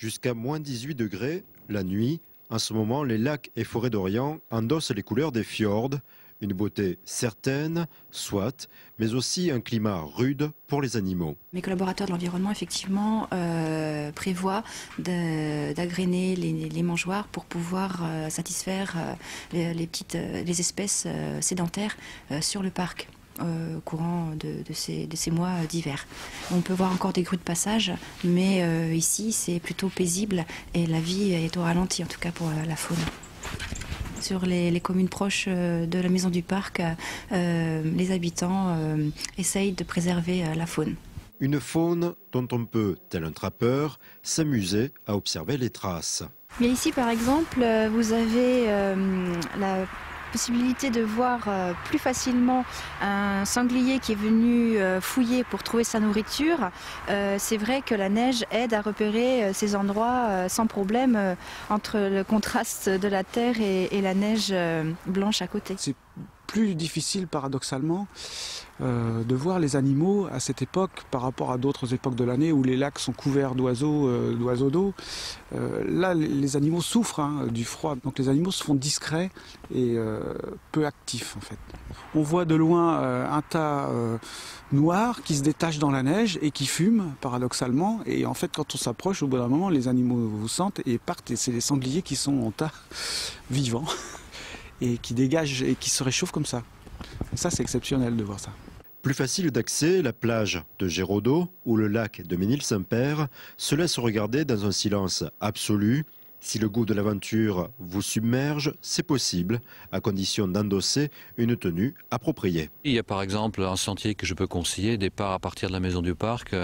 Jusqu'à moins 18 degrés la nuit. En ce moment, les lacs et forêts d'Orient endossent les couleurs des fjords. Une beauté certaine, soit, mais aussi un climat rude pour les animaux. Mes collaborateurs de l'environnement, effectivement, prévoient d'agréner les mangeoires pour pouvoir satisfaire les espèces sédentaires sur le parc au courant de ces mois d'hiver. On peut voir encore des grues de passage, mais ici c'est plutôt paisible et la vie est au ralenti, en tout cas pour la faune. Sur les communes proches de la maison du parc, les habitants essayent de préserver la faune. Une faune dont on peut, tel un trappeur, s'amuser à observer les traces. Mais ici, par exemple, vous avez la possibilité de voir plus facilement un sanglier qui est venu fouiller pour trouver sa nourriture. C'est vrai que la neige aide à repérer ces endroits sans problème entre le contraste de la terre et la neige blanche à côté. C'est plus difficile paradoxalement de voir les animaux à cette époque par rapport à d'autres époques de l'année où les lacs sont couverts d'oiseaux d'eau. Là, les animaux souffrent du froid, donc les animaux se font discrets et peu actifs en fait. On voit de loin un tas noir qui se détache dans la neige et qui fume paradoxalement, et en fait quand on s'approche, au bout d'un moment, les animaux vous sentent et partent, et c'est les sangliers qui sont en tas vivants et qui dégagent et qui se réchauffent comme ça. Et ça, c'est exceptionnel de voir ça. Plus facile d'accès, la plage de Géraudot ou le lac de Ménil-Saint-Père se laissent regarder dans un silence absolu. Si le goût de l'aventure vous submerge, c'est possible, à condition d'endosser une tenue appropriée. Il y a par exemple un sentier que je peux conseiller, départ à partir de la maison du parc,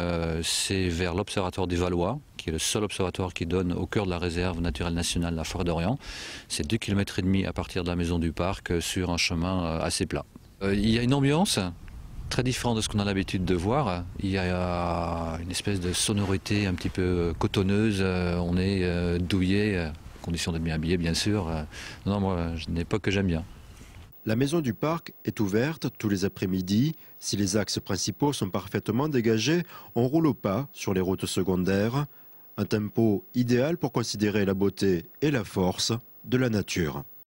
c'est vers l'observatoire des Valois, qui est le seul observatoire qui donne au cœur de la réserve naturelle nationale la forêt d'Orient. C'est 2,5 km à partir de la maison du parc sur un chemin assez plat. Il y a une ambiance très différent de ce qu'on a l'habitude de voir. Il y a une espèce de sonorité un petit peu cotonneuse. On est douillet, condition d'être bien habillé bien sûr. Non, moi, c'est une époque que j'aime bien. La maison du parc est ouverte tous les après-midi. Si les axes principaux sont parfaitement dégagés, on roule au pas sur les routes secondaires. Un tempo idéal pour considérer la beauté et la force de la nature.